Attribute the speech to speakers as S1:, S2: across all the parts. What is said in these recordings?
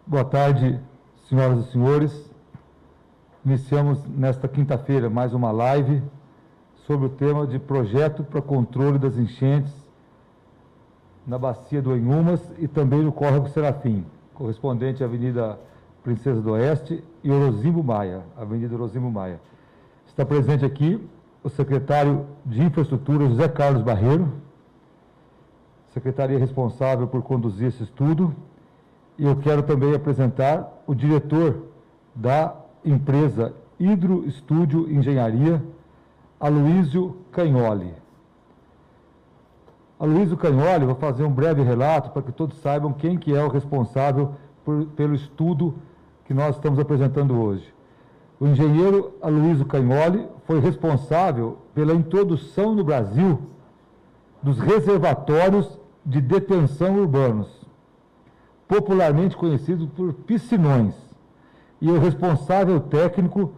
S1: Boa tarde, senhoras e senhores. Iniciamos nesta quinta-feira mais uma live sobre o tema de projeto para controle das enchentes na bacia do Inhumas e também no córrego Serafim, correspondente à Avenida Princesa do Oeste e Orozimbo Maia, Avenida Orozimbo Maia. Está presente aqui o secretário de Infraestrutura, José Carlos Barreiro, secretaria responsável por conduzir esse estudo, e eu quero também apresentar o diretor da empresa Hidro Estúdio Engenharia, Aloísio Cagnoli. Aloísio Cagnoli vai fazer um breve relato para que todos saibam quem que é o responsável pelo estudo que nós estamos apresentando hoje. O engenheiro Aloísio Cagnoli foi responsável pela introdução no Brasil dos reservatórios de detenção urbanos, popularmente conhecidos por piscinões, e é o responsável técnico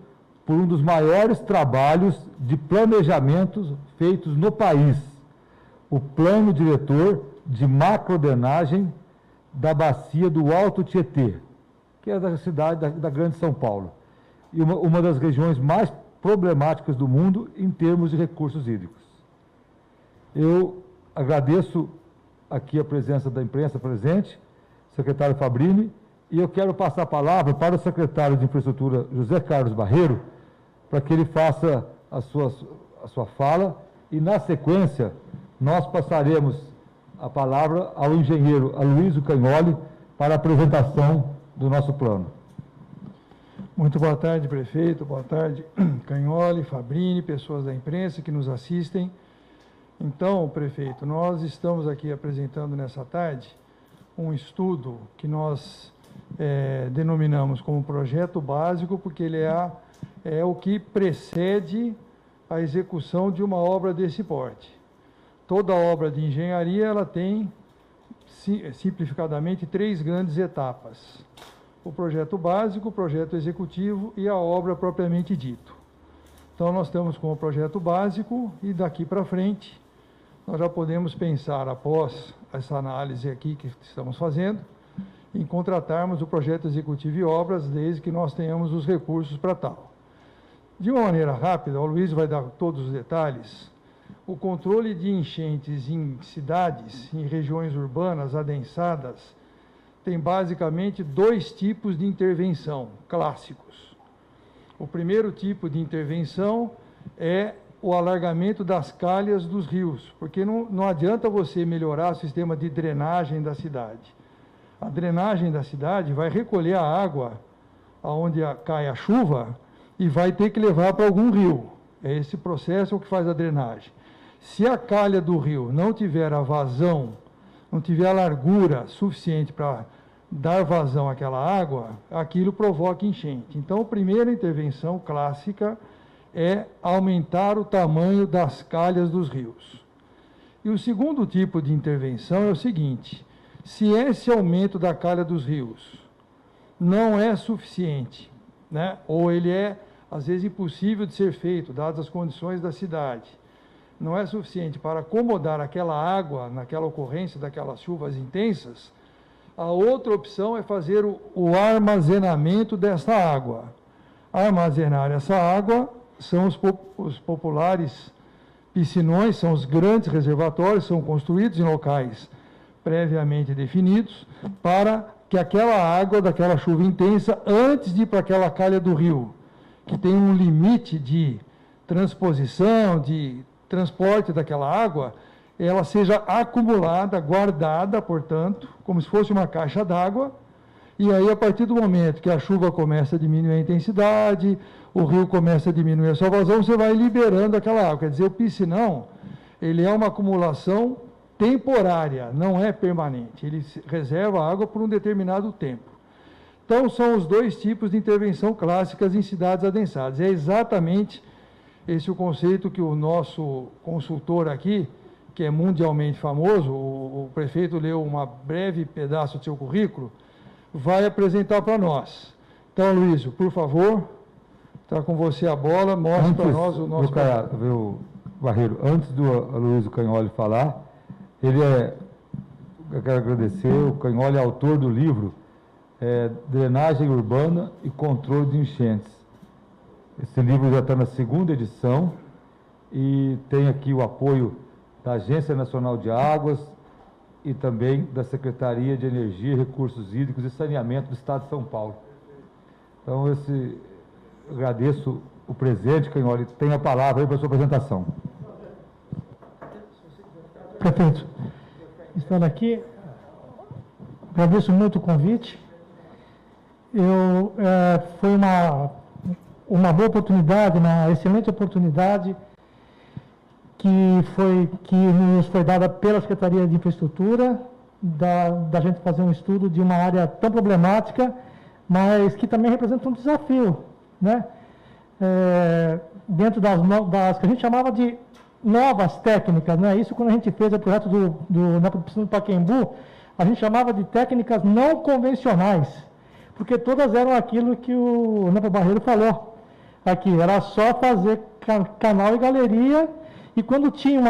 S1: por um dos maiores trabalhos de planejamento feitos no país, o Plano Diretor de Macrodrenagem da Bacia do Alto Tietê, que é da cidade da Grande São Paulo, e uma das regiões mais problemáticas do mundo em termos de recursos hídricos. Eu agradeço aqui a presença da imprensa presente, secretário Fabrini, e eu quero passar a palavra para o secretário de Infraestrutura, José Carlos Barreiro, para que ele faça a sua fala, e na sequência nós passaremos a palavra ao engenheiro Aloísio Cagnoli para a apresentação do nosso plano.
S2: Muito boa tarde, prefeito, boa tarde, Cagnoli, Fabrini, pessoas da imprensa que nos assistem. Então, prefeito, nós estamos aqui apresentando nessa tarde um estudo que nós denominamos como projeto básico, porque ele é o que precede a execução de uma obra desse porte. Toda obra de engenharia, ela tem, simplificadamente, 3 grandes etapas: o projeto básico, o projeto executivo e a obra propriamente dito. Então, nós estamos com o projeto básico e daqui para frente nós já podemos pensar, após essa análise aqui que estamos fazendo, em contratarmos o projeto executivo e obras, desde que nós tenhamos os recursos para tal. De uma maneira rápida, o Luiz vai dar todos os detalhes. O controle de enchentes em cidades, em regiões urbanas adensadas, tem basicamente 2 tipos de intervenção clássicos. O primeiro tipo de intervenção é o alargamento das calhas dos rios, porque não adianta você melhorar o sistema de drenagem da cidade. A drenagem da cidade vai recolher a água aonde cai a chuva e vai ter que levar para algum rio. É esse processo o que faz a drenagem. Se a calha do rio não tiver a vazão, não tiver a largura suficiente para dar vazão àquela água, aquilo provoca enchente. Então, a primeira intervenção clássica é aumentar o tamanho das calhas dos rios. E o segundo tipo de intervenção é o seguinte: se esse aumento da calha dos rios não é suficiente, né, ou ele é, às vezes, impossível de ser feito, dadas as condições da cidade, não é suficiente para acomodar aquela água naquela ocorrência daquelas chuvas intensas, a outra opção é fazer o armazenamento dessa água. Armazenar essa água são os populares piscinões, são os grandes reservatórios, são construídos em locais previamente definidos, para que aquela água daquela chuva intensa, antes de ir para aquela calha do rio, que tem um limite de transposição, de transporte daquela água, ela seja acumulada, guardada, portanto, como se fosse uma caixa d'água, e aí, a partir do momento que a chuva começa a diminuir a intensidade, o rio começa a diminuir a sua vazão, você vai liberando aquela água. Quer dizer, o piscinão, ele é uma acumulação temporária, não é permanente. Ele reserva a água por um determinado tempo. Então, são os 2 tipos de intervenção clássicas em cidades adensadas. É exatamente esse o conceito que o nosso consultor aqui, que é mundialmente famoso, o prefeito leu um breve pedaço do seu currículo, vai apresentar para nós. Então, Aloísio, por favor, está com você a bola, mostre para nós o nosso...
S1: Viu, Barreiro, antes do Aloísio Cagnoli falar, eu quero agradecer, o Cagnoli é autor do livro Drenagem Urbana e Controle de Enchentes. Esse livro já está na 2ª edição e tem aqui o apoio da Agência Nacional de Águas e também da Secretaria de Energia, Recursos Hídricos e Saneamento do Estado de São Paulo. Então, eu agradeço o presidente, Cagnoli, tem a palavra aí para a sua apresentação.
S3: Prefeito, estando aqui, agradeço muito o convite. Foi uma boa oportunidade, uma excelente oportunidade que nos foi dada pela Secretaria de Infraestrutura, da gente fazer um estudo de uma área tão problemática, mas que também representa um desafio, né? Dentro das que a gente chamava de novas técnicas, né? Isso quando a gente fez o projeto na piscina do Pacaembu, a gente chamava de técnicas não convencionais, porque todas eram aquilo que o Nepo Barreiro falou aqui, era só fazer canal e galeria, e quando tinha,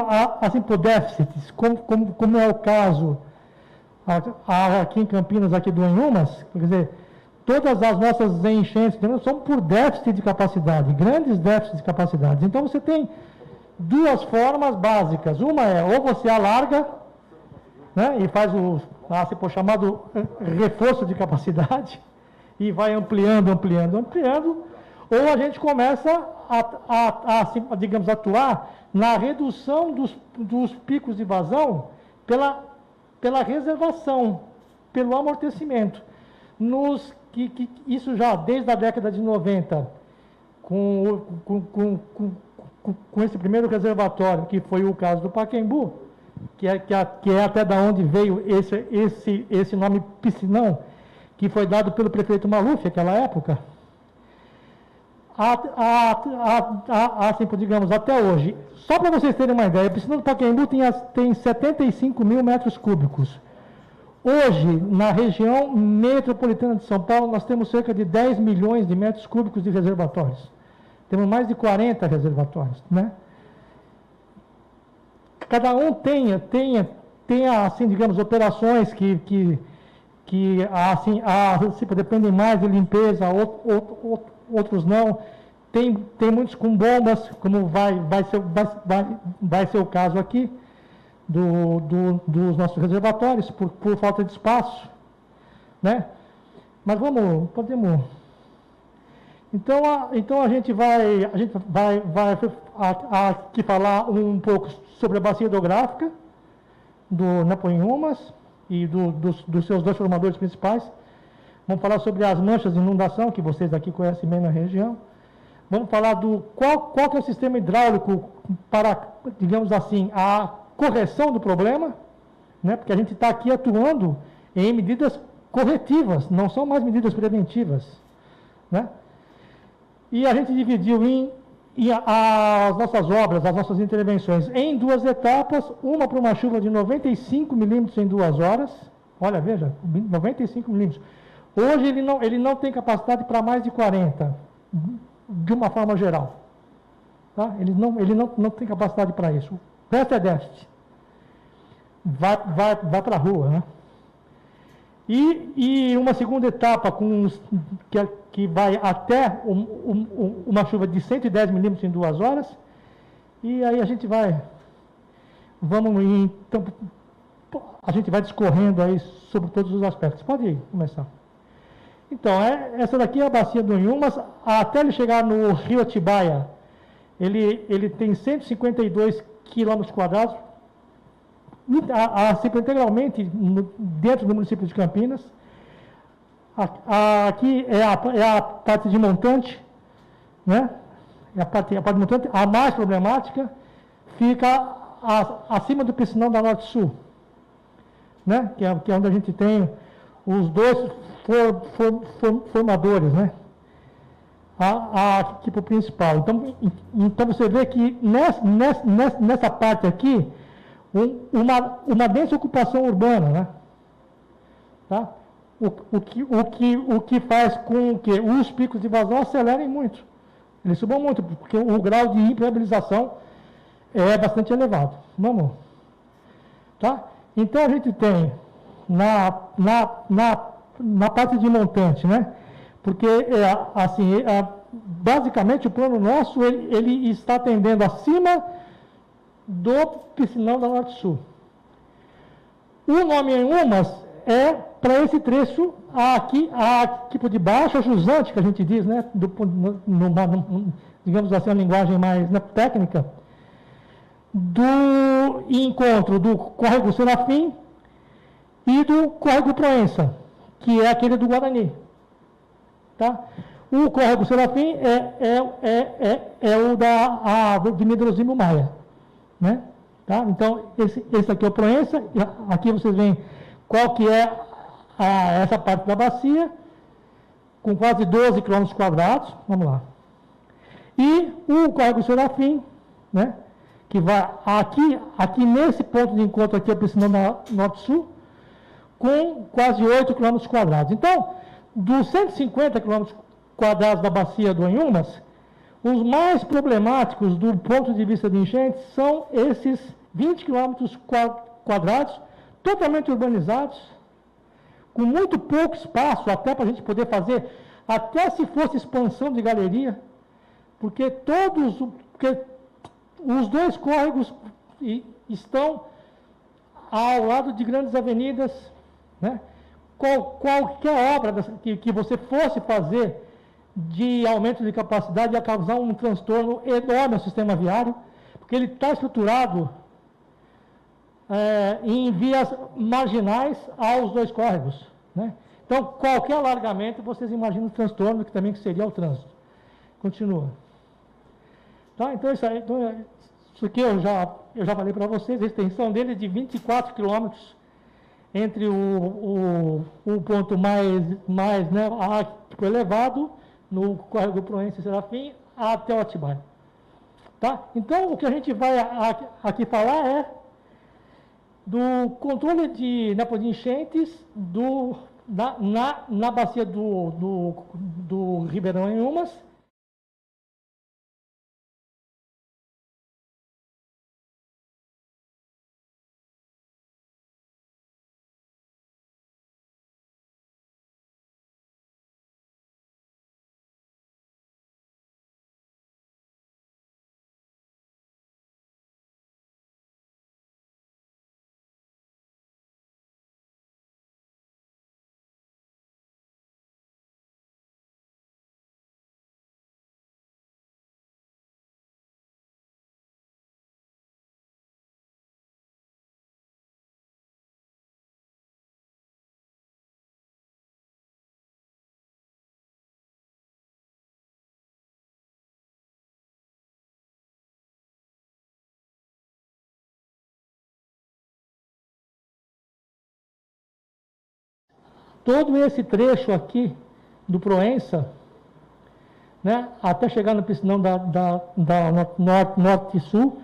S3: assim, por déficits, como é o caso aqui em Campinas, aqui do Inhumas, quer dizer, todas as nossas enchentes são por déficit de capacidade, grandes déficits de capacidade. Então, você tem duas formas básicas. Uma é, ou você alarga, né, e faz o chamado reforço de capacidade, e vai ampliando, ou a gente começa digamos, atuar na redução dos picos de vazão pela reservação, pelo amortecimento. Isso já desde a década de 90, com esse primeiro reservatório, que foi o caso do Pacaembu, que é até da onde veio esse nome piscinão, que foi dado pelo prefeito Maluf naquela época, assim, digamos, até hoje. Só para vocês terem uma ideia, a piscina do Pacaembu tem 75 mil metros cúbicos. Hoje, na região metropolitana de São Paulo, nós temos cerca de 10 milhões de metros cúbicos de reservatórios. Temos mais de 40 reservatórios, né? Cada um tem assim, digamos, operações que dependem mais de limpeza, outros não. Tem muitos com bombas, como vai ser o caso aqui dos nossos reservatórios, por falta de espaço, né? Mas podemos. Então a gente vai aqui falar um pouco sobre a bacia hidrográfica do Nepo Inhumas e dos seus dois formadores principais. Vamos falar sobre as manchas de inundação, que vocês aqui conhecem bem na região. Vamos falar qual que é o sistema hidráulico para, digamos assim, a correção do problema, né? Porque a gente está aqui atuando em medidas corretivas, não são mais medidas preventivas, né? E a gente dividiu as nossas obras, as nossas intervenções em duas etapas, uma para uma chuva de 95 milímetros em 2 horas. Olha, veja, 95 milímetros. Hoje ele não tem capacidade para mais de 40, de uma forma geral. Tá? Ele não tem capacidade para isso. O resto é déficit. Vai para a rua, né? E uma segunda etapa que vai até uma chuva de 110 milímetros em 2 horas. E aí a gente vai discorrendo aí sobre todos os aspectos. Pode começar. Então, essa daqui é a bacia do Inhumas. Até ele chegar no rio Atibaia, ele tem 152 quilômetros quadrados, integralmente dentro do município de Campinas. Aqui é a parte de montante, né? É a parte de montante, a mais problemática, fica acima do piscinão da Norte-Sul, né? Que é onde a gente tem os dois formadores, né? A equipe principal. Então você vê que nessa parte aqui, uma densa ocupação urbana, né? Tá? O que faz com que os picos de vazão acelerem muito. Eles subam muito, porque o grau de impermeabilização é bastante elevado. Vamos. Tá? Então a gente tem na na parte de montante, né? Porque, assim, basicamente o plano nosso, ele está atendendo acima do piscinão da Norte-Sul. O nome em Umas é para esse trecho aqui por debaixo, a jusante, que a gente diz, né? Digamos assim, uma linguagem mais, né, técnica, do encontro do córrego Serafim e do córrego Proença, que é aquele do Guarani. Tá? O córrego Serafim é o de Medrosimo Maia. Né? Tá? Então, esse aqui é o Proença, aqui vocês veem qual que é essa parte da bacia, com quase 12 km², vamos lá. E o córrego Serafim, né, que vai aqui nesse ponto de encontro aqui, é o piscinão da Norte-Sul, com quase 8 km². Então, dos 150 km² da bacia do Anhumas, os mais problemáticos do ponto de vista de enchentes são esses 20 km² totalmente urbanizados, com muito pouco espaço até para a gente poder fazer, até se fosse expansão de galeria, porque os dois córregos estão ao lado de grandes avenidas, né? Qualquer obra que você fosse fazer de aumento de capacidade ia causar um transtorno enorme ao sistema viário, porque ele está estruturado em vias marginais aos dois córregos. Né? Então, qualquer alargamento, vocês imaginam o transtorno que também seria o trânsito. Continua. Tá? Então, isso aqui eu já falei para vocês, a extensão dele é de 24 quilômetros entre o ponto mais né, elevado, no córrego Proença e Serafim, até o Atibaia. Tá? Então, o que a gente vai aqui falar é do controle de enchentes na bacia do Ribeirão em Umas. Todo esse trecho aqui do Proença, né, até chegar no piscinão da Norte e Sul,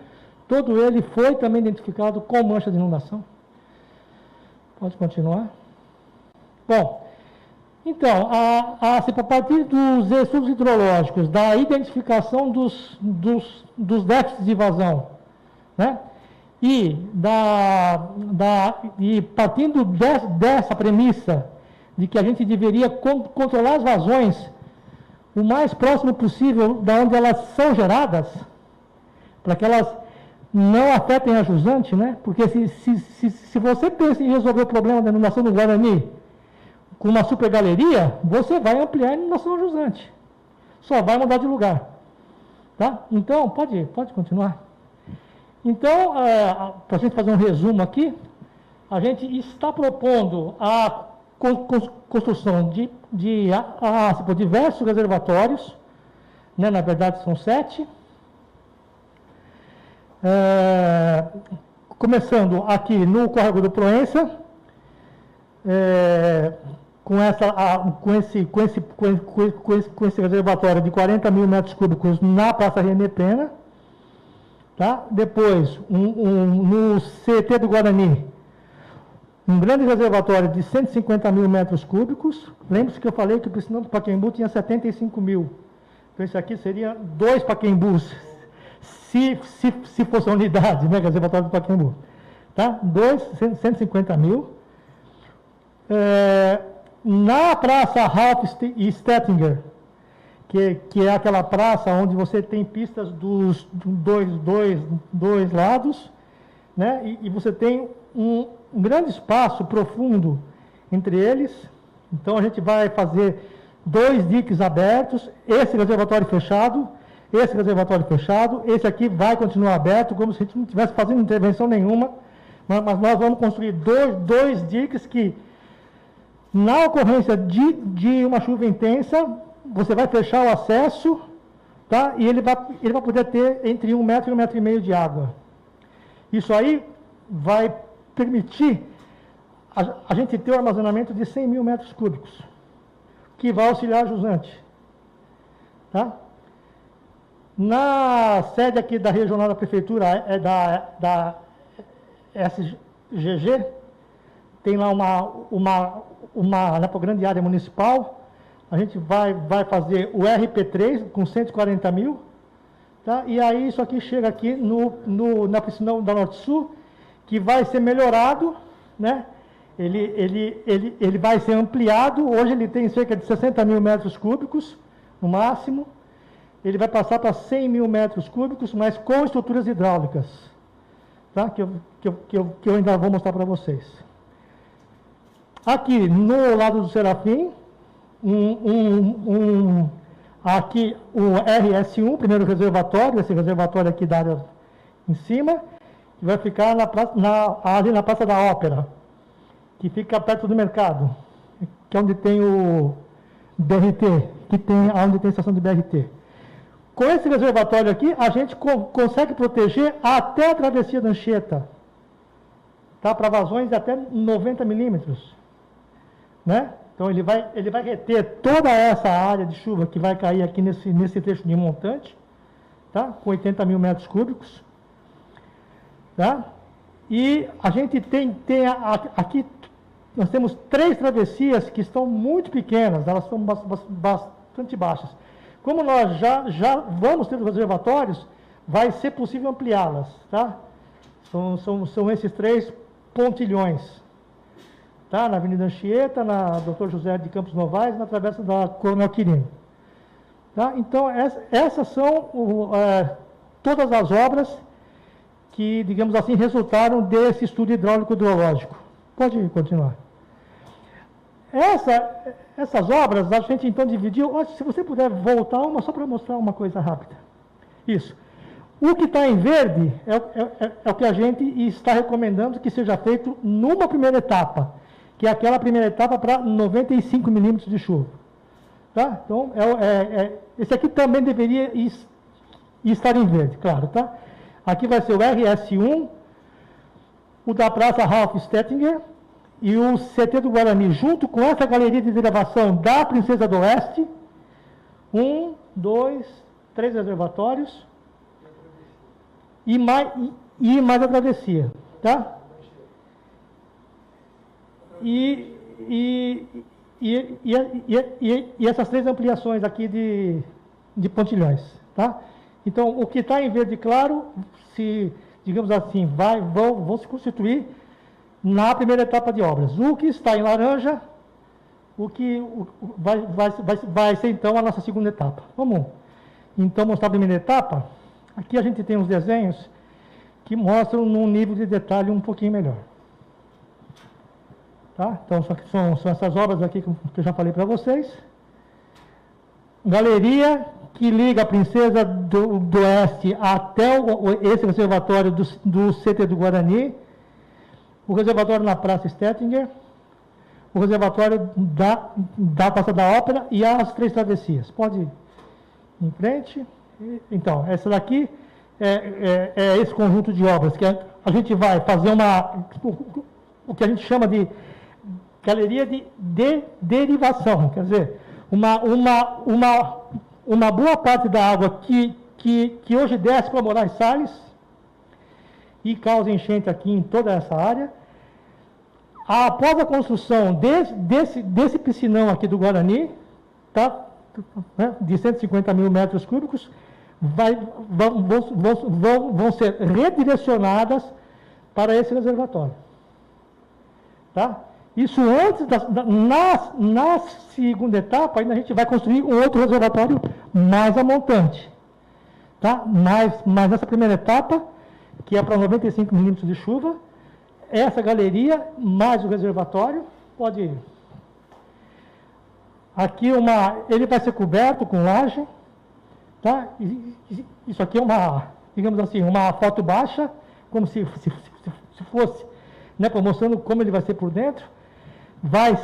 S3: todo ele foi também identificado com mancha de inundação. Pode continuar. Bom, então, a partir dos estudos hidrológicos, da identificação dos déficits de vazão, né, e partindo dessa premissa de que a gente deveria controlar as vazões o mais próximo possível da onde elas são geradas, para que elas não afetem a jusante, né? Porque se você pensa em resolver o problema da inundação do Guarani com uma supergaleria, você vai ampliar a inundação jusante. Só vai mudar de lugar. Tá? Então, pode continuar. Então, para a gente fazer um resumo aqui, a gente está propondo a construção de diversos reservatórios, né, na verdade são 7, começando aqui no córrego do Proença, com esse reservatório de 40 mil metros cúbicos na Praça René Pena, tá? Depois, no CT do Guarani, um grande reservatório de 150 mil metros cúbicos. Lembre-se que eu falei que o piscinão do Pacaembu tinha 75 mil. Então, isso aqui seria 2 Pacaembus, se fosse a unidade, né, reservatório do Pacaembu. Tá? 150 mil. Na Praça Ralph Stettinger, que é aquela praça onde você tem pistas dos dois lados, né? E você tem um grande espaço profundo entre eles. Então a gente vai fazer 2 diques abertos, esse reservatório fechado, esse aqui vai continuar aberto, como se a gente não estivesse fazendo intervenção nenhuma, mas nós vamos construir dois diques que, na ocorrência de uma chuva intensa, você vai fechar o acesso, tá? E ele vai poder ter entre 1 metro e 1,5 metro de água. Isso aí vai permitir a gente ter um armazenamento de 100 mil metros cúbicos, que vai auxiliar a jusante. Tá? Na sede aqui da regional da prefeitura, é da SGG, tem lá na grande área municipal, a gente vai fazer o RP3 com 140 mil, tá? E aí isso aqui chega aqui na piscina da Norte-Sul, que vai ser melhorado, né? Ele vai ser ampliado. Hoje ele tem cerca de 60 mil metros cúbicos, no máximo. Ele vai passar para 100 mil metros cúbicos, mas com estruturas hidráulicas, tá? Que eu ainda vou mostrar para vocês. Aqui, no lado do Serafim, aqui o RS1, primeiro reservatório, esse reservatório aqui da área em cima, que vai ficar ali na Praça da Ópera, que fica perto do mercado, que é onde tem o BRT, onde tem a estação de BRT. Com esse reservatório aqui, a gente consegue proteger até a travessia da Anchieta, tá? Para vazões de até 90 milímetros, né? Então ele vai reter toda essa área de chuva que vai cair aqui nesse trecho de montante, tá? Com 80 mil metros cúbicos, tá? E a gente tem aqui, nós temos 3 travessias que estão muito pequenas, elas são bastante baixas. Como nós já vamos ter os reservatórios, vai ser possível ampliá-las, tá? São esses 3 pontilhões, tá? Na Avenida Anchieta, na Dr. José de Campos Novaes, na travessa da Coronel Quirino. Tá? Então, essas são todas as obras que, digamos assim, resultaram desse estudo hidráulico-hidrológico. Pode continuar. Essas obras, a gente então dividiu. Se você puder voltar uma, só para mostrar uma coisa rápida. Isso. O que está em verde é o que a gente está recomendando que seja feito numa primeira etapa, que é aquela primeira etapa para 95 milímetros de chuva. Tá? Então, esse aqui também deveria estar em verde, claro. Tá? Aqui vai ser o RS1, o da Praça Ralph Stettinger, e o CT do Guarani, junto com essa galeria de derivação da Princesa do Oeste, 1, 2, 3 reservatórios, e mais a travessia, tá? E essas 3 ampliações aqui de pontilhões, tá? Então, o que está em verde claro, digamos assim, vão se constituir na primeira etapa de obras. O que está em laranja, vai ser então a nossa segunda etapa. Vamos então mostrar a primeira etapa. Aqui a gente tem uns desenhos que mostram num nível de detalhe um pouquinho melhor. Tá? Então, são essas obras aqui que eu já falei para vocês. Galeria que liga a Princesa do Oeste até esse reservatório do CT do Guarani, o reservatório na Praça Stettinger, o reservatório da Praça da Ópera e as 3 travessias. Pode ir em frente. Então, essa daqui é esse conjunto de obras, que a gente vai fazer o que a gente chama de galeria de derivação, quer dizer, uma boa parte da água que hoje desce para Moraes Salles e causa enchente aqui em toda essa área. Após a construção desse piscinão aqui do Guarani, tá, né, de 150 mil metros cúbicos, vão ser redirecionadas para esse reservatório. Tá? Isso antes, na segunda etapa, ainda a gente vai construir um outro reservatório mais amontante. Tá? Mas nessa primeira etapa, que é para 95 milímetros de chuva, essa galeria mais o reservatório, pode ir. Aqui ele vai ser coberto com laje, tá? Isso aqui é uma, digamos assim, uma foto baixa, como se fosse, né, mostrando como ele vai ser por dentro. Vai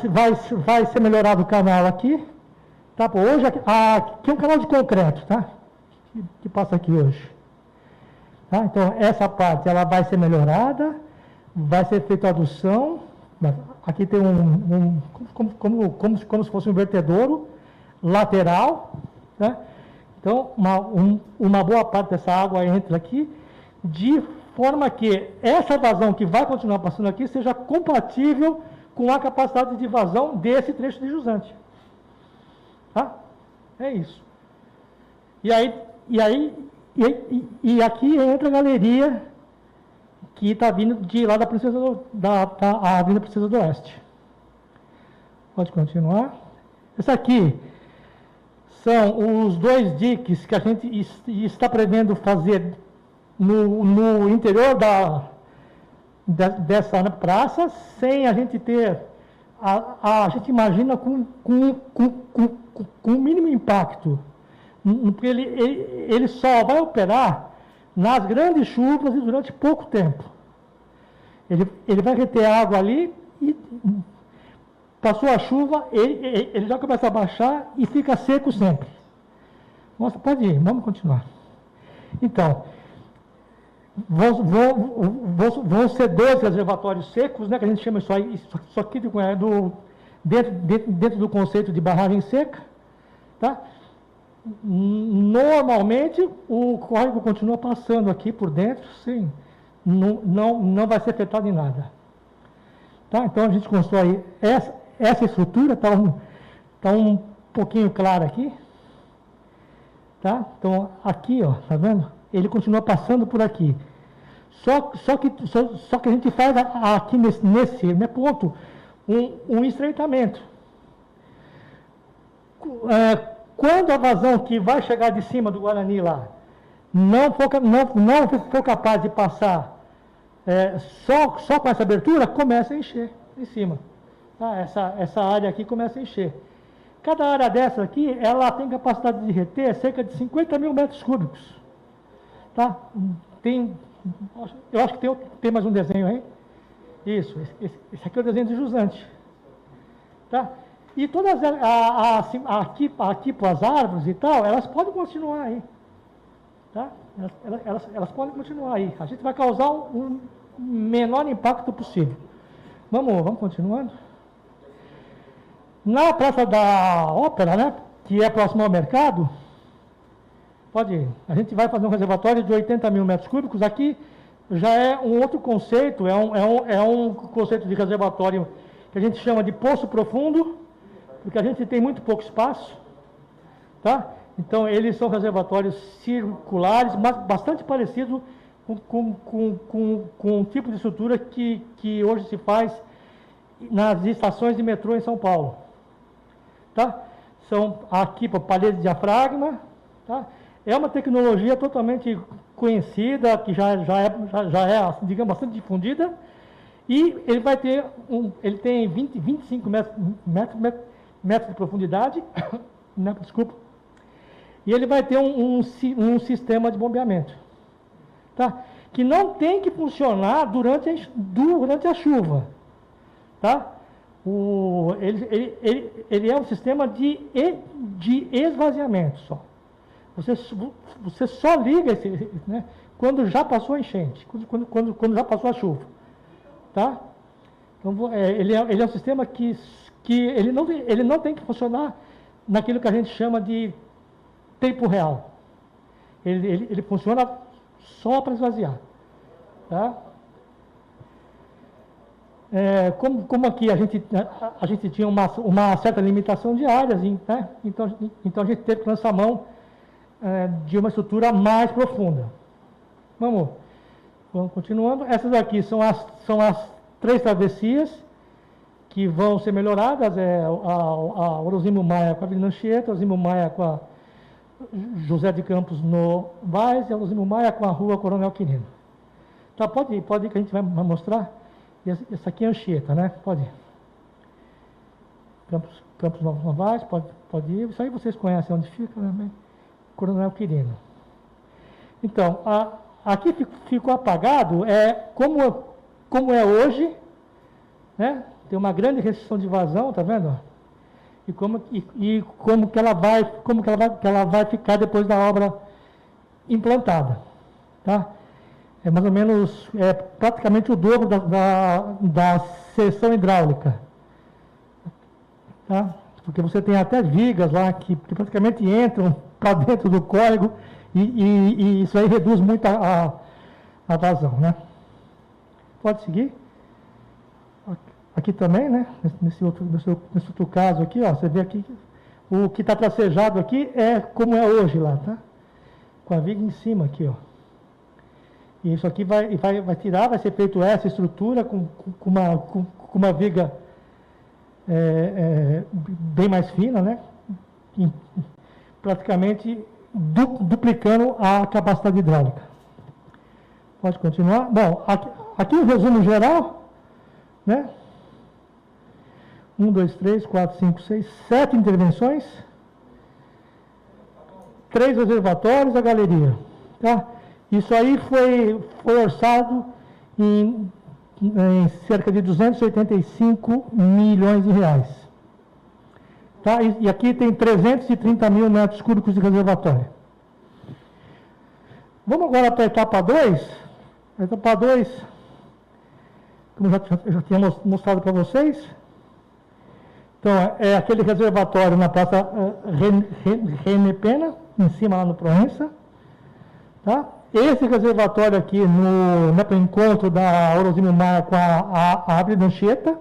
S3: ser melhorado o canal aqui, tá? Pô, hoje aqui é um canal de concreto, tá? Que passa aqui hoje. Tá? Então, essa parte ela vai ser melhorada, vai ser feita a adução. Aqui tem como se fosse um vertedouro lateral. Né? Então, uma boa parte dessa água entra aqui, de forma que essa vazão que vai continuar passando aqui seja compatível com a capacidade de vazão desse trecho de jusante. Tá? É isso. E aqui entra a galeria que está vindo de lá da Avenida Princesa do Oeste. Pode continuar. Esse aqui são os 2 diques que a gente está prevendo fazer no interior dessa praça, sem a gente ter, a gente imagina com mínimo impacto, porque ele só vai operar nas grandes chuvas e durante pouco tempo. Ele vai reter água ali e passou a chuva, ele já começa a baixar e fica seco sempre. Nossa, pode ir, vamos continuar. Então, vão ser 2 reservatórios secos, né, que a gente chama isso aqui dentro do conceito de barragem seca. Tá? Normalmente, o córrego continua passando aqui por dentro, sim, não vai ser afetado em nada. Tá? Então, a gente constrói essa estrutura, está um pouquinho clara aqui. Tá? Então, aqui, ó, tá vendo? Ele continua passando por aqui. Só que a gente faz aqui nesse ponto um estreitamento. Quando a vazão que vai chegar de cima do Guarani lá não for capaz de passar só com essa abertura, começa a encher em cima. Tá? Essa área aqui começa a encher. Cada área dessa aqui, ela tem capacidade de reter cerca de 50 mil metros cúbicos. Tá? Eu acho que tem mais um desenho aí. Isso, esse aqui é o desenho de jusante. Tá? E todas aqui para as árvores e tal, elas podem continuar aí. Tá? Elas podem continuar aí. A gente vai causar o menor impacto possível. Vamos continuando. Na Praça da Ópera, né, que é próximo ao mercado, pode ir. A gente vai fazer um reservatório de 80 mil metros cúbicos. Aqui já é um outro conceito, é um conceito de reservatório que a gente chama de poço profundo, porque a gente tem muito pouco espaço. Tá? Então, eles são reservatórios circulares, mas bastante parecidos com o tipo de estrutura que hoje se faz nas estações de metrô em São Paulo. Tá? São aqui para parede de diafragma. Tá? É uma tecnologia totalmente conhecida, que já é, digamos, bastante difundida, e ele vai ter ele tem 25 metros de profundidade, né, desculpa, e ele vai ter um sistema de bombeamento, tá? Que não tem que funcionar durante a chuva, tá? Ele é um sistema de esvaziamento só. Você só liga né, quando já passou a enchente, quando já passou a chuva. Tá? Então, ele é um sistema que ele não tem que funcionar naquilo que a gente chama de tempo real. Ele funciona só para esvaziar. Tá? Como aqui a gente tinha uma certa limitação de áreas, né? Então a gente teve que lançar mão de uma estrutura mais profunda. Vamos continuando. Essas aqui são as 3 travessias que vão ser melhoradas, a Orozimo Maia com a Avenida Anchieta, a Orozimo Maia com a José de Campos Novaes e a Orozimo Maia com a Rua Coronel Quirino. Tá, pode ir que a gente vai mostrar. Essa aqui é a Anchieta, né? Pode ir. Campos Novaes, pode ir. Isso aí vocês conhecem onde fica, né? Coronel Quirino. Então, aqui ficou apagado, como é hoje, né? Tem uma grande restrição de vazão, tá vendo? E como que ela vai ficar depois da obra implantada, tá? É mais ou menos, praticamente o dobro da seção hidráulica, tá? Porque você tem até vigas lá que praticamente entram para dentro do córrego e isso aí reduz muito a vazão, né? Pode seguir. Aqui também, né? Nesse outro caso aqui, ó, você vê aqui o que está tracejado aqui é como é hoje lá, tá? Com a viga em cima aqui, ó. E isso aqui vai tirar, vai ser feito essa estrutura com uma viga bem mais fina, né? Praticamente duplicando a capacidade hidráulica. Pode continuar? Bom, aqui o resumo geral, né? 1, 2, 3, 4, 5, 6, 7 intervenções, 3 reservatórios, a galeria. Tá? Isso aí foi orçado em cerca de 285 milhões de reais. Tá? E aqui tem 330 mil metros cúbicos de reservatório. Vamos agora para a etapa 2. A etapa 2, como eu já tinha mostrado para vocês. Então, é aquele reservatório na Praça René Pena, em cima lá no Proença. Tá? Esse reservatório aqui no encontro da Orozimo Maia com a Avenida Anchieta,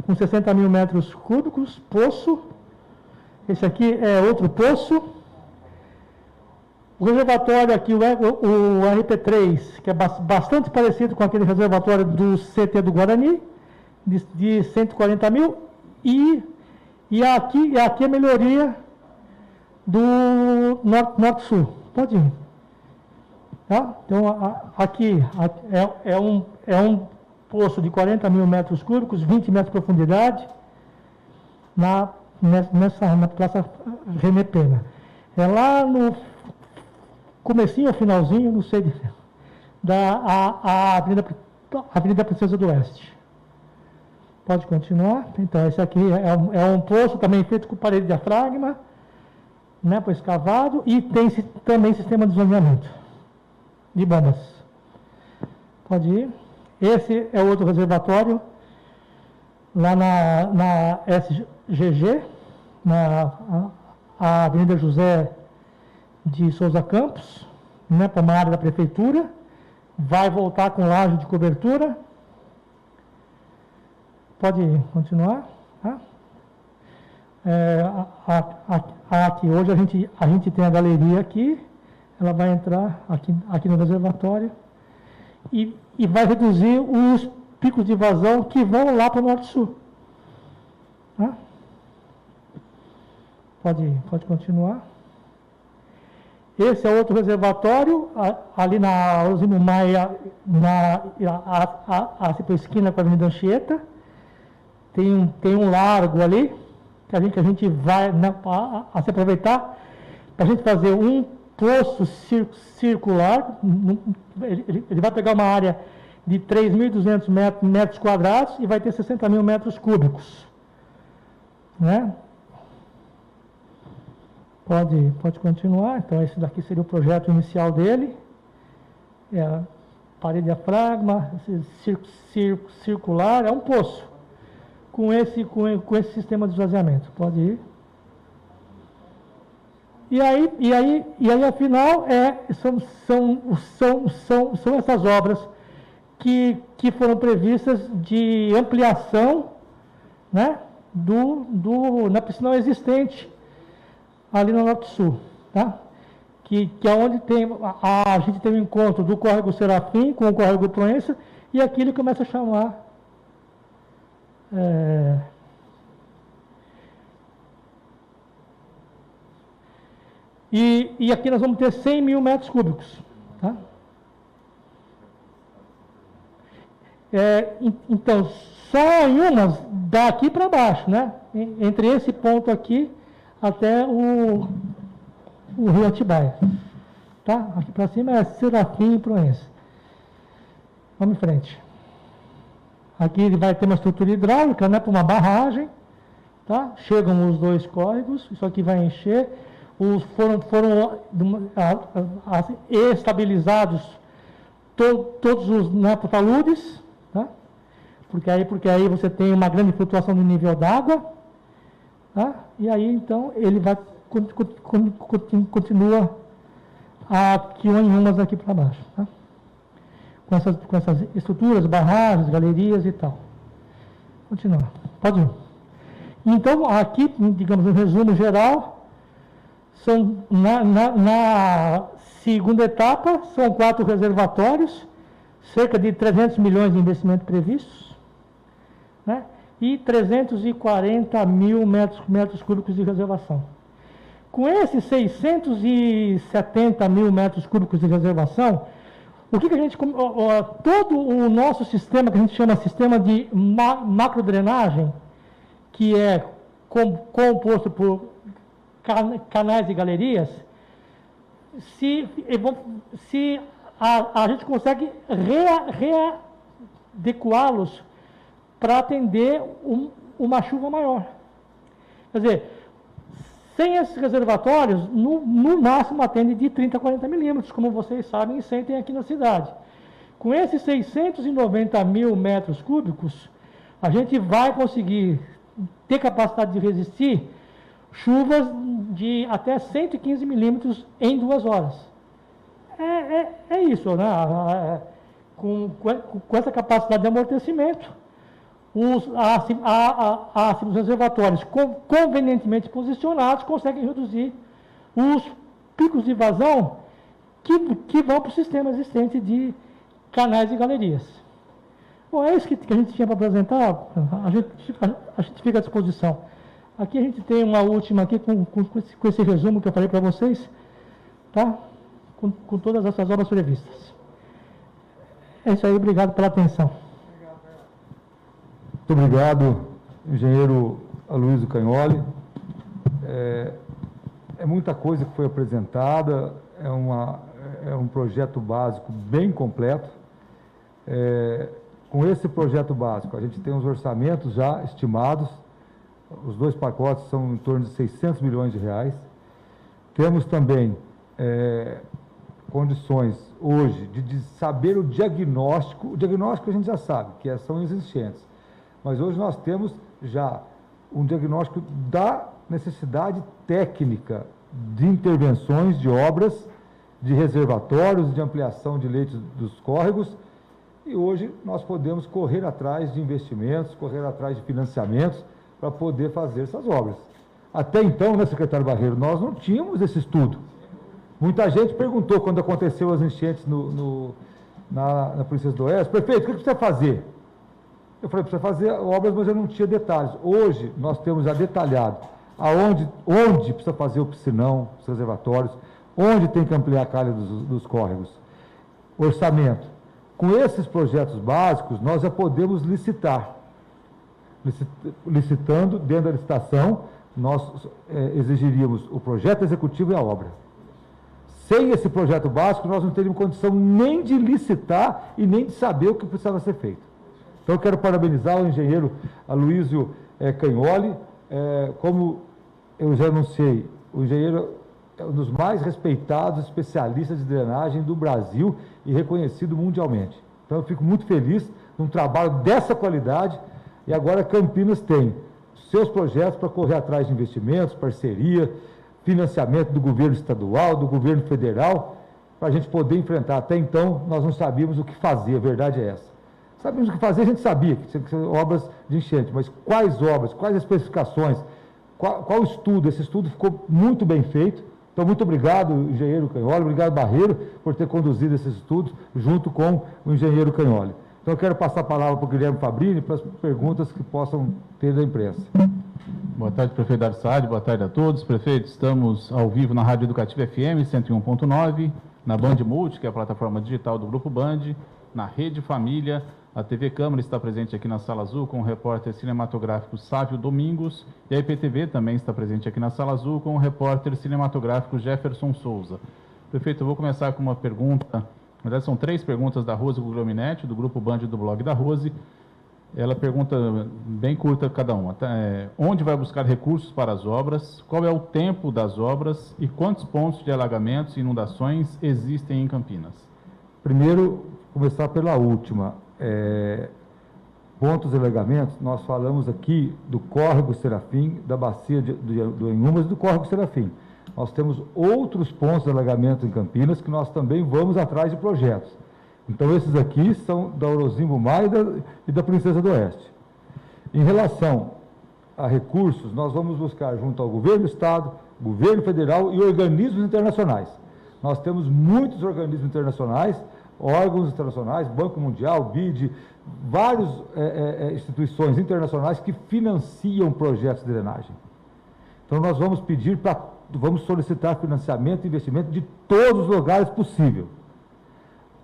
S3: com 60 mil metros cúbicos, poço. Esse aqui é outro poço. O reservatório aqui, o RP3, que é bastante parecido com aquele reservatório do CT do Guarani, de 140 mil. E aqui é a melhoria do Norte-Sul. Pode ir. Tá? Então, aqui é um poço de 40 mil metros cúbicos, 20 metros de profundidade, na Praça René Pena. É lá no comecinho, finalzinho, não sei, a Avenida Princesa do Oeste. Pode continuar. Então, esse aqui é um poço também feito com parede de diafragma, né, para escavado, e tem também sistema de zoneamento de bombas. Pode ir. Esse é outro reservatório, lá na SGG, a Avenida José de Souza Campos, né, para uma área da prefeitura. Vai voltar com laje de cobertura. Pode continuar. Tá? Aqui hoje a gente tem a galeria aqui. Ela vai entrar aqui no reservatório e vai reduzir os picos de vazão que vão lá para o Norte-Sul. Tá? Pode continuar. Esse é outro reservatório, ali na Orozimo Maia, a esquina com a Avenida Anchieta. Tem um largo ali, que a gente vai se aproveitar para a gente fazer um poço circular. Ele vai pegar uma área de 3.200 metros quadrados e vai ter 60 mil metros cúbicos. Né? Pode continuar. Então, esse daqui seria o projeto inicial dele. Parede diafragma, circular, é um poço. Com esse sistema de esvaziamento. Pode ir. E aí afinal, são essas obras que foram previstas de ampliação, né, na piscina existente ali no Norte-Sul, tá? Que é onde a gente tem o encontro do córrego Serafim com o córrego Proença, e aqui ele começa a chamar E aqui nós vamos ter 100 mil metros cúbicos. Tá? Então, só em umas daqui para baixo, né? Entre esse ponto aqui até o rio Atibaia. Tá? Aqui para cima é Serafim e Proença. Vamos em frente. Aqui ele vai ter uma estrutura hidráulica, né? Para uma barragem. Tá? Chegam os 2 córregos, isso aqui vai encher. Foram estabilizados todos os taludes, tá? porque aí você tem uma grande flutuação do nível d'água, tá? E aí então ele vai continua aqui em umas aqui para baixo, tá? Com essas estruturas, barragens, galerias e tal. Continua, pode ir. Então aqui, digamos, um resumo geral. Na segunda etapa, são 4 reservatórios, cerca de 300 milhões de investimento previstos, né? E 340 mil metros cúbicos de reservação. Com esses 670 mil metros cúbicos de reservação, o que a gente... todo o nosso sistema, que a gente chama sistema de macrodrenagem, que é composto por canais e galerias, se a gente consegue readequá-los para atender uma chuva maior. Quer dizer, sem esses reservatórios, no máximo atende de 30 a 40 milímetros, como vocês sabem e sentem aqui na cidade. Com esses 690 mil metros cúbicos, a gente vai conseguir ter capacidade de resistir chuvas de até 115 milímetros em 2 horas. É isso, né? Com essa capacidade de amortecimento, os reservatórios convenientemente posicionados conseguem reduzir os picos de vazão que vão para o sistema existente de canais e galerias. Bom, é isso que a gente tinha para apresentar. A gente fica à disposição. Aqui a gente tem uma última aqui com esse resumo que eu falei para vocês, tá? Com todas essas obras previstas. É isso aí, obrigado pela atenção.
S1: Muito obrigado, engenheiro Aloysio Cagnoli. É muita coisa que foi apresentada, é um projeto básico bem completo. Com esse projeto básico, a gente tem os orçamentos já estimados. Os 2 pacotes são em torno de 600 milhões de reais. Temos também condições hoje de saber o diagnóstico. O diagnóstico a gente já sabe, que são as enchentes. Mas hoje nós temos já um diagnóstico da necessidade técnica de intervenções, de obras, de reservatórios, de ampliação de leitos dos córregos. E hoje nós podemos correr atrás de investimentos, correr atrás de financiamentos, para poder fazer essas obras. Até então, né, secretário Barreiro, nós não tínhamos esse estudo. Muita gente perguntou quando aconteceu as enchentes na Princesa do Oeste: prefeito, o que precisa fazer? Eu falei: precisa fazer obras, mas eu não tinha detalhes. Hoje, nós temos já detalhado onde precisa fazer o piscinão, os reservatórios, onde tem que ampliar a calha dos córregos. Orçamento. Com esses projetos básicos, nós já podemos licitar. Licitando, dentro da licitação, nós exigiríamos o projeto executivo e a obra. Sem esse projeto básico, nós não teríamos condição nem de licitar e nem de saber o que precisava ser feito. Então, eu quero parabenizar o engenheiro Aloysio Cagnoli. Como eu já anunciei, o engenheiro é um dos mais respeitados especialistas de drenagem do Brasil e reconhecido mundialmente. Então, eu fico muito feliz num trabalho dessa qualidade. E agora Campinas tem seus projetos para correr atrás de investimentos, parceria, financiamento do governo estadual, do governo federal, para a gente poder enfrentar. Até então, nós não sabíamos o que fazer, a verdade é essa. Sabíamos o que fazer, a gente sabia que tinha que ser obras de enchente, mas quais obras, quais especificações, qual estudo? Esse estudo ficou muito bem feito. Então, muito obrigado, engenheiro Cagnoli, obrigado, Barreiro, por ter conduzido esses estudos junto com o engenheiro Cagnoli. Então, eu quero passar a palavra para o Guilherme Fabrini para as perguntas que possam ter da imprensa.
S4: Boa tarde, prefeito Dario Saad, boa tarde a todos. Prefeito, estamos ao vivo na Rádio Educativa FM 101.9, na Band Multi, que é a plataforma digital do Grupo Band, na Rede Família, a TV Câmara está presente aqui na Sala Azul com o repórter cinematográfico Sávio Domingos e a IPTV também está presente aqui na Sala Azul com o repórter cinematográfico Jefferson Souza. Prefeito, eu vou começar com uma pergunta, na verdade são 3 perguntas da Rose Guglielminetti, do Grupo Band e do blog da Rose. Ela pergunta bem curta cada uma. Onde vai buscar recursos para as obras? Qual é o tempo das obras? E quantos pontos de alagamentos e inundações existem em Campinas?
S1: Primeiro, começar pela última. Pontos de alagamentos, nós falamos aqui do Córrego Serafim, da bacia do Inhumas e do Córrego Serafim. Nós temos outros pontos de alagamento em Campinas que nós também vamos atrás de projetos. Então, esses aqui são da Orozimbo Maia e da Princesa do Oeste. Em relação a recursos, nós vamos buscar junto ao Governo do Estado, Governo Federal e organismos internacionais. Nós temos muitos organismos internacionais, órgãos internacionais, Banco Mundial, BID, várias instituições internacionais que financiam projetos de drenagem. Então, nós vamos vamos solicitar financiamento e investimento de todos os lugares possível.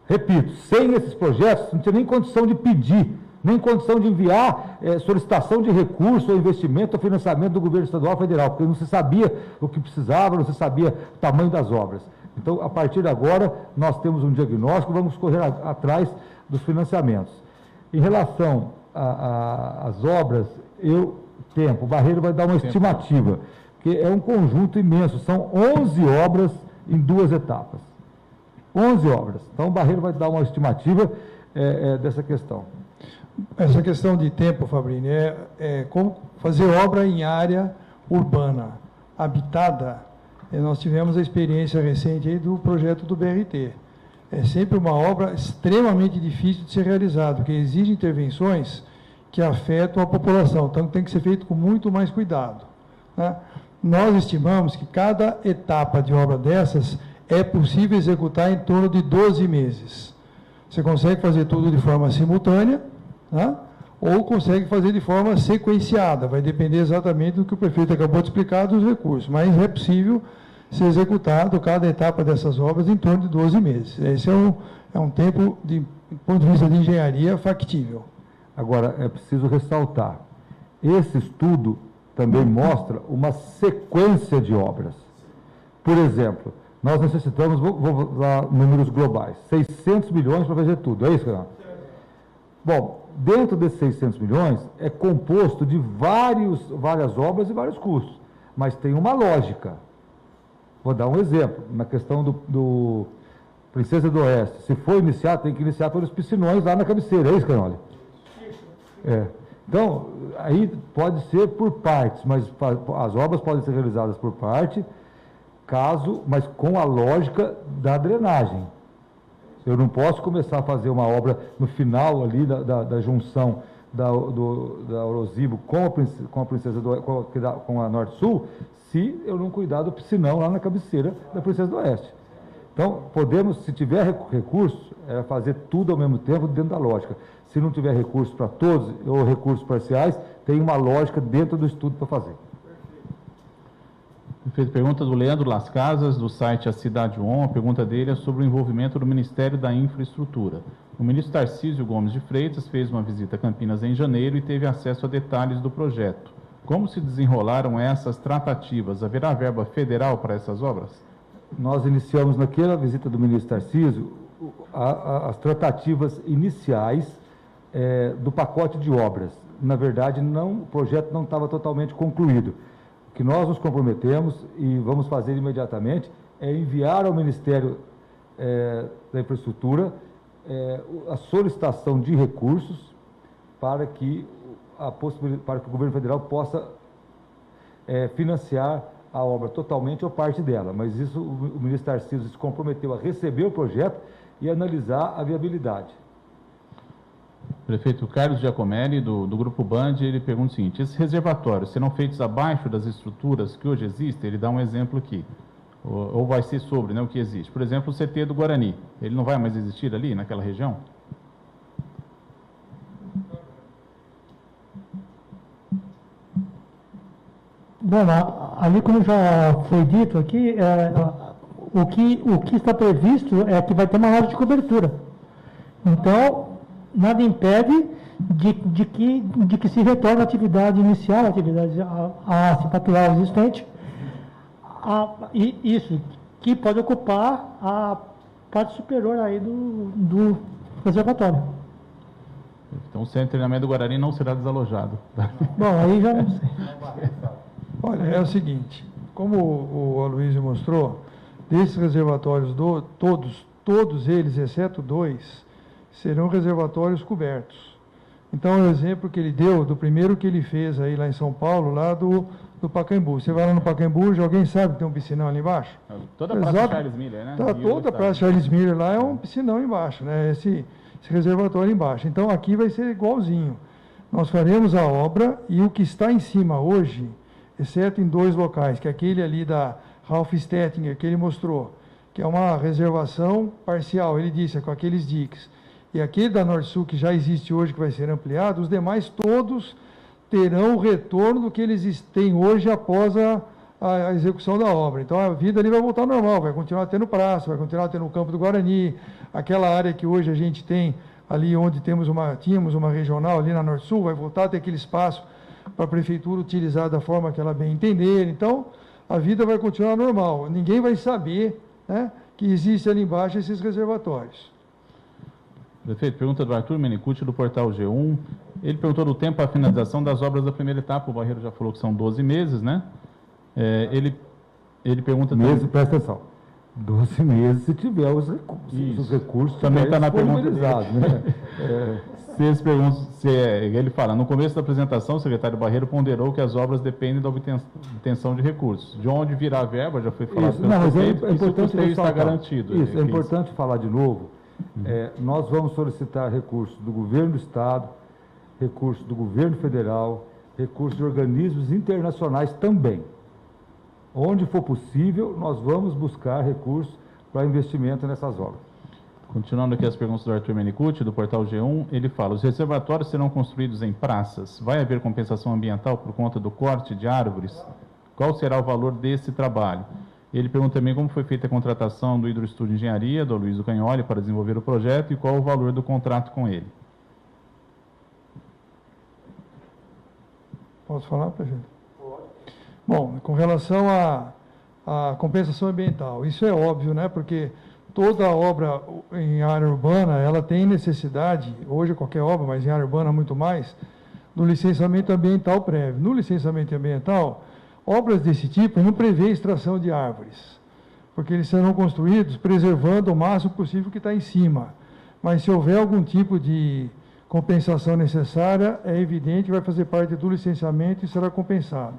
S1: Repito, sem esses projetos, não tinha nem condição de pedir, nem condição de enviar solicitação de recurso ou investimento ou financiamento do governo estadual e federal, porque não se sabia o que precisava, não se sabia o tamanho das obras. Então, a partir de agora, nós temos um diagnóstico, vamos correr atrás dos financiamentos. Em relação às obras, o Barreiro vai dar uma estimativa, que é um conjunto imenso, são 11 obras em 2 etapas. 11 obras. Então, o Barreiro vai dar uma estimativa dessa questão.
S2: Essa questão de tempo, Fabrini, é como fazer obra em área urbana, habitada. Nós tivemos a experiência recente aí do projeto do BRT. É sempre uma obra extremamente difícil de ser realizada, porque exige intervenções que afetam a população. Então, tem que ser feito com muito mais cuidado, né? Nós estimamos que cada etapa de obra dessas é possível executar em torno de 12 meses. Você consegue fazer tudo de forma simultânea, né? Ou consegue fazer de forma sequenciada. Vai depender exatamente do que o prefeito acabou de explicar dos recursos. Mas é possível ser executado cada etapa dessas obras em torno de 12 meses. Esse é um tempo, do ponto de vista de engenharia, factível. Agora, é preciso ressaltar, esse estudo também mostra uma sequência de obras. Por exemplo, nós necessitamos, vou dar números globais, 600 milhões para fazer tudo, é isso, Renato? Bom, dentro desses 600 milhões é composto de várias obras e vários custos, mas tem uma lógica. Vou dar um exemplo, na questão do Princesa do Oeste. Se for iniciar, tem que iniciar pelos piscinões lá na cabeceira, é isso, Canoli? Então, aí pode ser por partes, mas as obras podem ser realizadas por parte, mas com a lógica da drenagem. Eu não posso começar a fazer uma obra no final ali da junção da Orozimbo com a Norte-Sul, se eu não cuidar do piscinão lá na cabeceira da Princesa do Oeste. Então, se tiver recurso, fazer tudo ao mesmo tempo dentro da lógica. Se não tiver recurso para todos, ou recursos parciais, tem uma lógica dentro do estudo para fazer.
S4: Prefeito, pergunta do Leandro Las Casas, do site A Cidade On. A pergunta dele é sobre o envolvimento do Ministério da Infraestrutura. O ministro Tarcísio Gomes de Freitas fez uma visita a Campinas em janeiro e teve acesso a detalhes do projeto. Como se desenrolaram essas tratativas? Haverá verba federal para essas obras?
S1: Nós iniciamos naquela visita do ministro Tarcísio as tratativas iniciais do pacote de obras. Na verdade, o projeto não estava totalmente concluído. O que nós nos comprometemos e vamos fazer imediatamente é enviar ao Ministério da Infraestrutura a solicitação de recursos para que o governo federal possa financiar a obra totalmente ou parte dela. Mas isso o ministro Tarcísio se comprometeu a receber o projeto e analisar a viabilidade.
S4: Prefeito Carlos Giacomelli, do Grupo Band, ele pergunta o seguinte: esses reservatórios serão feitos abaixo das estruturas que hoje existem? Ele dá um exemplo aqui, ou vai ser sobre o que existe. Por exemplo, o CT do Guarani, ele não vai mais existir ali, naquela região?
S3: Bom, ali como já foi dito aqui, o que está previsto é que vai ter uma área de cobertura. Então, nada impede de que se retorne à atividade inicial, a atividade aceipatural existente, e isso, que pode ocupar a parte superior aí do reservatório.
S4: Então, o centro de treinamento do Guarani não será desalojado.
S3: Bom, aí já não sei.
S2: Olha, é o seguinte, como o Aloysio mostrou, desses reservatórios, todos eles, exceto 2, serão reservatórios cobertos. Então, o exemplo que ele deu, do primeiro que ele fez aí lá em São Paulo, lá do Pacaembu. Você vai lá no Pacaembu, já alguém sabe que tem um piscinão ali embaixo?
S4: Toda a Praça Charles Miller, né?
S2: Toda a Praça Charles Miller lá é um piscinão embaixo, né? Esse reservatório embaixo. Então, aqui vai ser igualzinho. Nós faremos a obra e o que está em cima hoje, exceto em 2 locais, que é aquele ali da Ralph Stettinger, que ele mostrou, que é uma reservação parcial, ele disse, é com aqueles diques. E aquele da Norsul, que já existe hoje, que vai ser ampliado, os demais todos terão o retorno do que eles têm hoje após a execução da obra. Então, a vida ali vai voltar ao normal, vai continuar tendo praça, vai continuar tendo o Campo do Guarani, aquela área que hoje a gente tem ali onde tínhamos uma regional ali na Norsul, vai voltar a ter aquele espaço para a prefeitura utilizar da forma que ela bem entender. Então, a vida vai continuar normal. Ninguém vai saber, né, que existe ali embaixo esses reservatórios.
S4: Prefeito, pergunta do Arthur Menicucci, do Portal G1. Ele perguntou do tempo para a finalização das obras da primeira etapa. O Barreiro já falou que são 12 meses, né? Ele pergunta...
S1: Meses, presta atenção. 12 meses se tiver os recursos.
S4: Isso.
S1: Os recursos
S4: também está na pergunta dele.
S1: Né?
S4: Ele fala, no começo da apresentação, o secretário Barreiro ponderou que as obras dependem da obtenção de recursos. De onde virá a verba, já foi falado
S1: pelo prefeito,
S4: é importante
S1: isso
S4: está garantido.
S1: Isso, é importante falar de novo. Nós vamos solicitar recursos do governo do Estado, recursos do governo federal, recursos de organismos internacionais também. Onde for possível, nós vamos buscar recursos para investimento nessas obras.
S4: Continuando aqui as perguntas do Arthur Menicucci, do Portal G1, ele fala, os reservatórios serão construídos em praças, vai haver compensação ambiental por conta do corte de árvores? Qual será o valor desse trabalho? Ele pergunta também como foi feita a contratação do Hidroestudo Engenharia, do Aloysio Cagnoli, para desenvolver o projeto e qual o valor do contrato com ele.
S2: Posso falar, prefeito? Pode. Bom, com relação à compensação ambiental, isso é óbvio, né? Porque toda obra em área urbana, ela tem necessidade, hoje qualquer obra, mas em área urbana muito mais, do licenciamento ambiental prévio. No licenciamento ambiental, obras desse tipo não prevê extração de árvores, porque eles serão construídos preservando o máximo possível que está em cima. Mas se houver algum tipo de compensação necessária, é evidente que vai fazer parte do licenciamento e será compensado.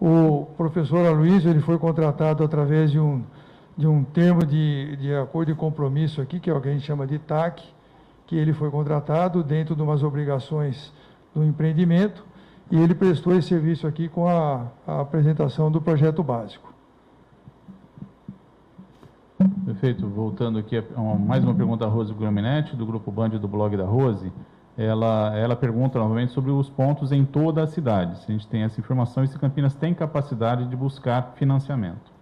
S2: O professor Aloysio, ele foi contratado através de um termo de acordo de compromisso aqui, que é o que a gente chama de TAC, que ele foi contratado dentro de umas obrigações do empreendimento, e ele prestou esse serviço aqui com a apresentação do projeto básico.
S4: Perfeito. Voltando aqui a mais uma pergunta da Rose Graminetti, do Grupo Band do blog da Rose. Ela pergunta novamente sobre os pontos em toda a cidade. Se a gente tem essa informação e se Campinas tem capacidade de buscar financiamento.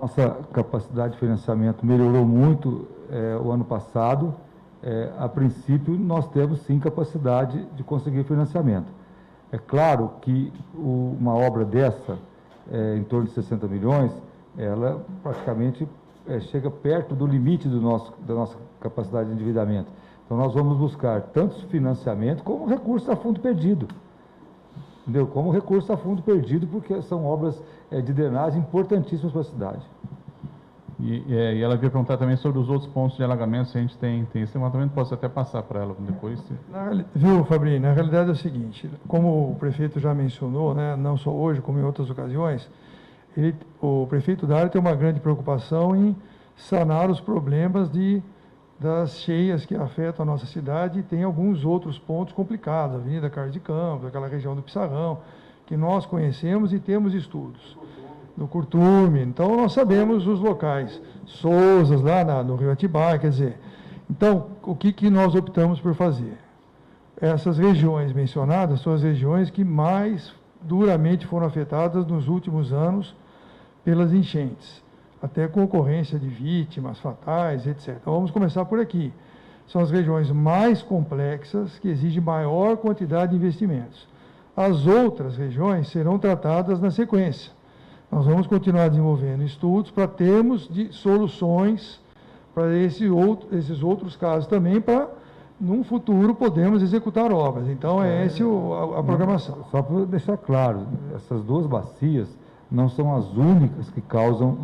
S1: Nossa capacidade de financiamento melhorou muito o ano passado. A princípio, nós temos sim capacidade de conseguir financiamento. É claro que uma obra dessa, em torno de 60 milhões, ela praticamente chega perto do limite da nossa capacidade de endividamento. Então, nós vamos buscar tanto financiamento como recurso a fundo perdido. Entendeu? Como recurso a fundo perdido, porque são obras de drenagem importantíssimas para a cidade.
S4: E ela veio perguntar também sobre os outros pontos de alagamento, se a gente tem esse levantamento, posso até passar para ela depois.
S2: Viu, Fabrício? Na realidade é o seguinte, como o prefeito já mencionou, né, não só hoje, como em outras ocasiões, o prefeito da área tem uma grande preocupação em sanar os problemas das cheias que afetam a nossa cidade, e tem alguns outros pontos complicados, a Avenida Carlos de Campos, aquela região do Pissarrão, que nós conhecemos e temos estudos. Do Curtume, então nós sabemos os locais, Souzas, lá no Rio Atibaia, quer dizer. Então, o que nós optamos por fazer? essas regiões mencionadas são as regiões que mais duramente foram afetadas nos últimos anos pelas enchentes, até com ocorrência de vítimas fatais, etc. Então, vamos começar por aqui. São as regiões mais complexas, que exigem maior quantidade de investimentos. As outras regiões serão tratadas na sequência. Nós vamos continuar desenvolvendo estudos para termos soluções para esses outros casos também, para, num futuro, podermos executar obras. Então, essa a programação.
S1: Só para deixar claro, essas duas bacias não são as únicas que causam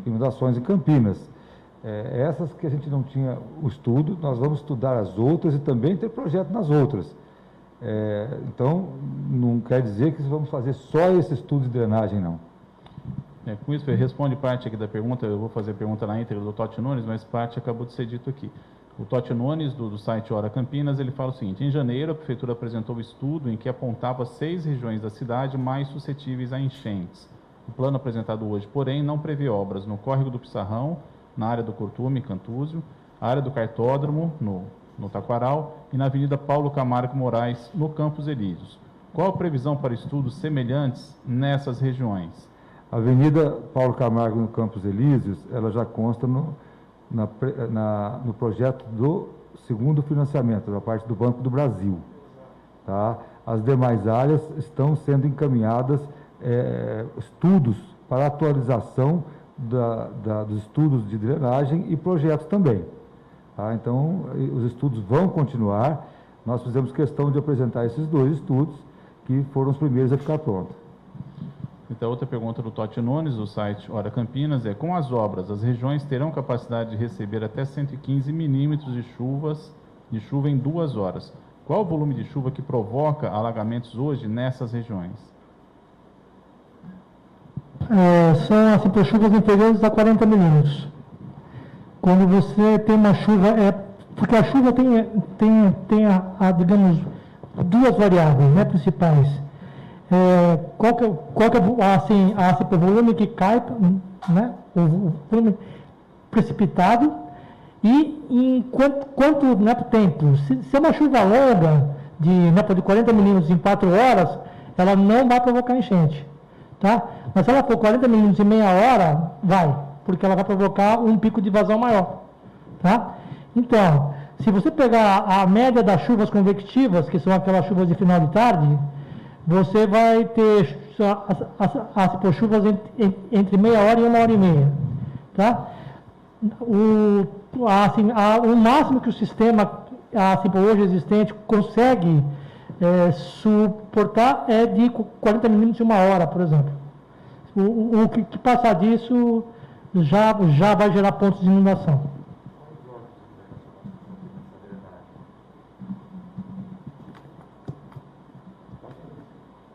S1: inundações em Campinas. Essas que a gente não tinha o estudo, nós vamos estudar as outras e também ter projeto nas outras. Então, não quer dizer que vamos fazer só esse estudo de drenagem, não.
S4: Com isso, responde parte aqui da pergunta. Eu vou fazer a pergunta na íntegra do Totti Nunes, mas parte acabou de ser dito aqui. O Totti Nunes, do site Hora Campinas, ele fala o seguinte: em janeiro, a Prefeitura apresentou um estudo em que apontava 6 regiões da cidade mais suscetíveis a enchentes. O plano apresentado hoje, porém, não prevê obras no Córrego do Pissarrão, na área do Curtume, Cantúzio, a área do Cartódromo, no Taquaral, e na Avenida Paulo Camargo Moraes, no Campos Elíseos. Qual a previsão para estudos semelhantes nessas regiões?
S1: A Avenida Paulo Camargo, no Campos Elíseos, ela já consta no projeto do segundo financiamento, da parte do Banco do Brasil. Tá? As demais áreas estão sendo encaminhadas estudos para atualização dos estudos de drenagem e projetos também. Tá? Então, os estudos vão continuar. Nós fizemos questão de apresentar esses 2 estudos, que foram os primeiros a ficar prontos.
S4: Então, outra pergunta do Totti Nunes, do site Hora Campinas, com as obras, as regiões terão capacidade de receber até 115 milímetros de chuva em 2 horas. Qual o volume de chuva que provoca alagamentos hoje nessas regiões?
S3: São assim, por chuvas inferiores a 40 milímetros. Quando você tem uma chuva, porque a chuva tem digamos, 2 variáveis, né, principais. Qual que é o volume que cai, né, o volume precipitado, e em quanto né, tempo. Se é uma chuva longa, de 40 milímetros em 4 horas, ela não vai provocar enchente. Tá? Mas se ela for 40 milímetros em meia hora, vai, porque ela vai provocar um pico de vazão maior. Tá? Então, se você pegar a média das chuvas convectivas, que são aquelas chuvas de final de tarde, você vai ter as chuvas entre meia hora e 1h30. Tá? O máximo que o sistema hoje existente consegue suportar é de 40 milímetros em 1 hora, por exemplo. O que passar disso já vai gerar pontos de inundação.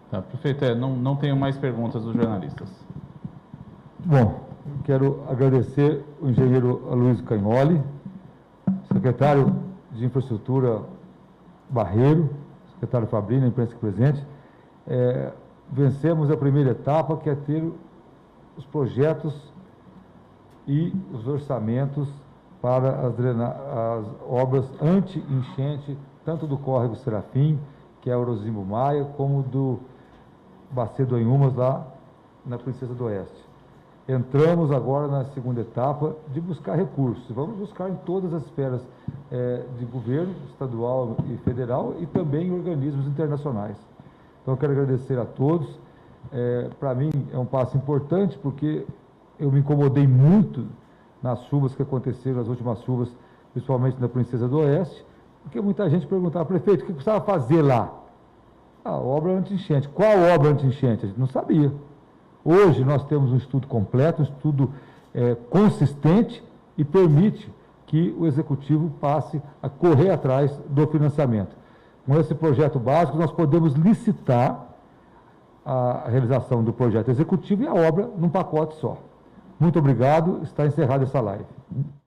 S4: Tá, prefeito, não tenho mais perguntas dos jornalistas.
S1: Bom, quero agradecer o engenheiro Aloysio Cagnoli, secretário de Infraestrutura Barreiro, secretário Fabrini, a imprensa presente. Vencemos a primeira etapa, que é ter os projetos e os orçamentos para as obras anti-enchente, tanto do Córrego Serafim, que é Orozimbo Maia, como do Bacia do Anhumas, lá na Princesa do Oeste. Entramos agora na segunda etapa de buscar recursos. Vamos buscar em todas as esferas de governo, estadual e federal, e também em organismos internacionais. Então, eu quero agradecer a todos. Para mim, é um passo importante, porque eu me incomodei muito nas chuvas que aconteceram, as últimas chuvas, principalmente na Princesa do Oeste, porque muita gente perguntava: prefeito, o que precisava fazer lá? A obra anti-enchente. Qual obra anti-enchente? A gente não sabia. Hoje nós temos um estudo completo, um estudo consistente, e permite que o Executivo passe a correr atrás do financiamento. Com esse projeto básico, nós podemos licitar a realização do projeto executivo e a obra num pacote só. Muito obrigado, está encerrada essa live.